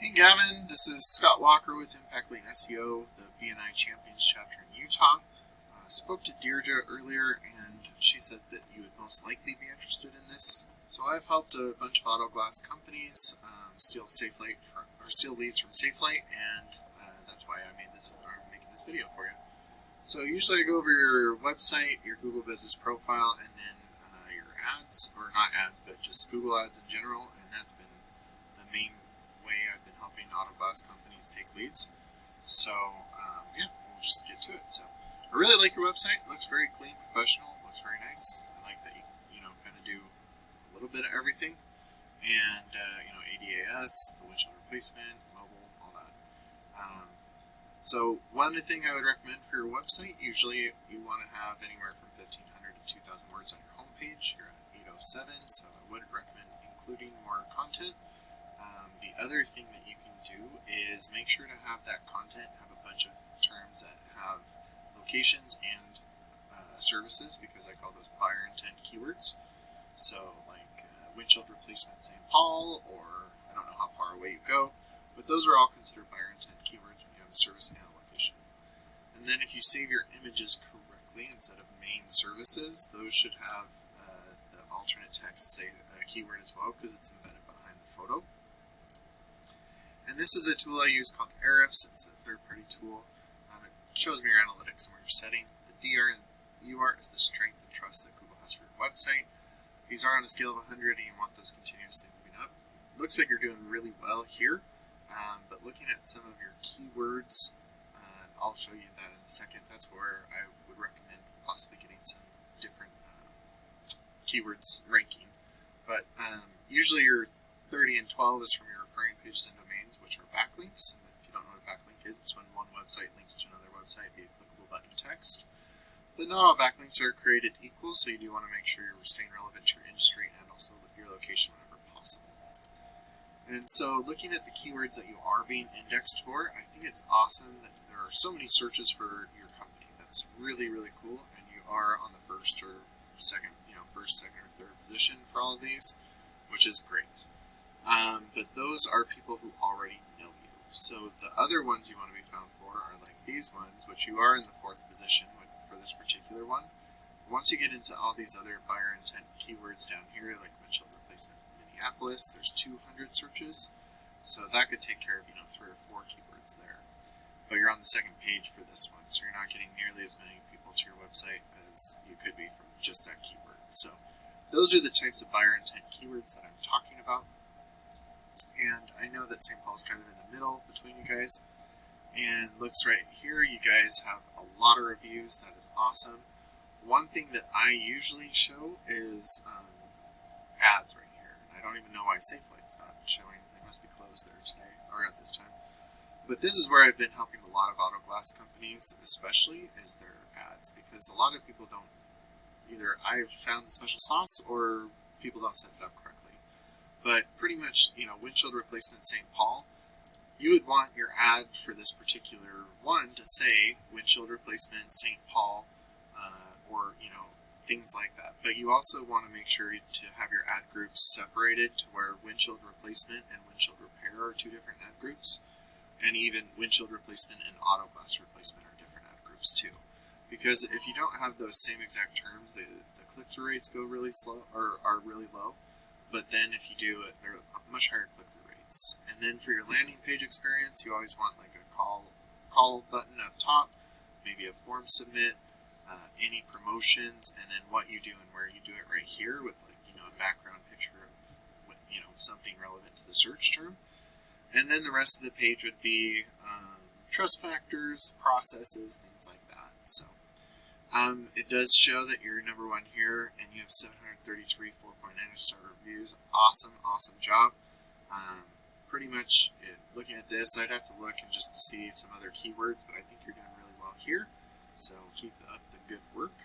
Hey Gavin, this is Scott Walker with Impact Lane SEO, the BNI Champions chapter in Utah. Spoke to Deirdre earlier and she said that you would most likely be interested in this. So I've helped a bunch of auto glass companies steal leads from SafeLight, and that's why I'm making this video for you. So usually I go over your website, your Google Business Profile, and then your ads, or not ads, but just Google ads in general, and that's been the main way I've been helping auto glass companies take leads. So yeah, we'll just get to it. So I really like your website. It looks very clean, professional. Looks very nice. I like that you kind of do a little bit of everything, and ADAS, the windshield replacement, mobile, all that. So one thing I would recommend for your website, usually you want to have anywhere from 1,500 to 2,000 words on your homepage. You're at 807, so I would recommend including more content. The other thing that you can do is make sure to have that content have a bunch of terms that have locations and services, because I call those buyer intent keywords. So like windshield replacement St. Paul, or I don't know how far away you go, but those are all considered buyer intent keywords when you have a service and a location. And then if you save your images correctly instead of main services, those should have the alternate text say a keyword as well, because it's embedded behind the photo. And this is a tool I use called Ahrefs. It's a third-party tool. It shows me your analytics and where you're setting. The DR and UR is the strength and trust that Google has for your website. These are on a scale of 100, and you want those continuously moving up. Looks like you're doing really well here, but looking at some of your keywords, I'll show you that in a second. That's where I would recommend possibly getting some different keywords ranking. But usually your 30 and 12 is from your referring pages and domains, which are backlinks. And if you don't know what a backlink is, it's when one website links to another website via clickable button text. But not all backlinks are created equal, so you do want to make sure you're staying relevant to your industry and also your location whenever possible. And so looking at the keywords that you are being indexed for, I think it's awesome that there are so many searches for your company. That's really, really cool, and you are on the first, second, or third position for all of these, which is great. But those are people who already know you. So the other ones you want to be found for are like these ones, which you are in the fourth position for this particular one. Once you get into all these other buyer intent keywords down here, like windshield replacement Minneapolis, there's 200 searches. So that could take care of 3 or 4 keywords there. But you're on the second page for this one, so you're not getting nearly as many people to your website as you could be from just that keyword. So those are the types of buyer intent keywords that I'm talking about. And I know that St. Paul's kind of in the middle between you guys. And looks right here, you guys have a lot of reviews. That is awesome. One thing that I usually show is ads right here. I don't even know why SafeLight's not showing. They must be closed there today, or at this time. But this is where I've been helping a lot of auto glass companies, especially, is their ads. Because a lot of people don't, either I've found the special sauce or people don't set it up correctly. But pretty much, windshield replacement St. Paul, you would want your ad for this particular one to say windshield replacement St. Paul, or things like that. But you also want to make sure to have your ad groups separated to where windshield replacement and windshield repair are 2 different ad groups, and even windshield replacement and auto glass replacement are different ad groups too. Because if you don't have those same exact terms, the click-through rates go really slow, or are really low. But then if you do it, they're much higher click-through rates. And then for your landing page experience, you always want like a call button up top, maybe a form submit, any promotions, and then what you do and where you do it right here with a background picture of something relevant to the search term. And then the rest of the page would be trust factors, processes, things like that. So it does show that you're number 1 here, and you have 733 4.9-star reviews. Awesome job. Pretty much, looking at this, I'd have to look and just see some other keywords, but I think you're doing really well here. So keep up the good work.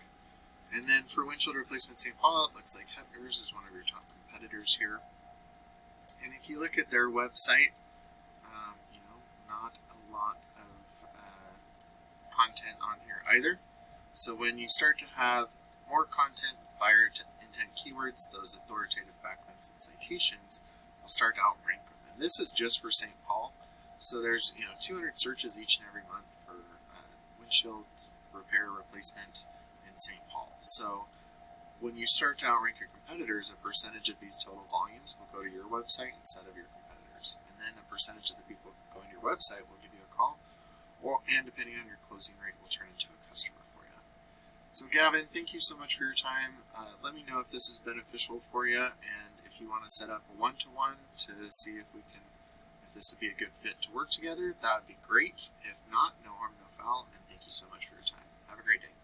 And then for windshield replacement St. Paul, it looks like Hepner's is one of your top competitors here. And if you look at their website, not a lot of content on here either. So when you start to have more content with buyer intent keywords, those authoritative backlinks and citations will start to outrank them. And this is just for St. Paul. So there's 200 searches each and every month for windshield repair replacement in St. Paul. So when you start to outrank your competitors, a percentage of these total volumes will go to your website instead of your competitors, and then a percentage of the people going to your website will give you a call, and depending on your closing rate, will turn into a customer for you. So Gavin, thank you so much for your time. Let me know if this is beneficial for you, and if you want to set up a one-to-one to see if this would be a good fit to work together, that would be great. If not, no harm, no foul, and thank you so much for your time. Have a great day.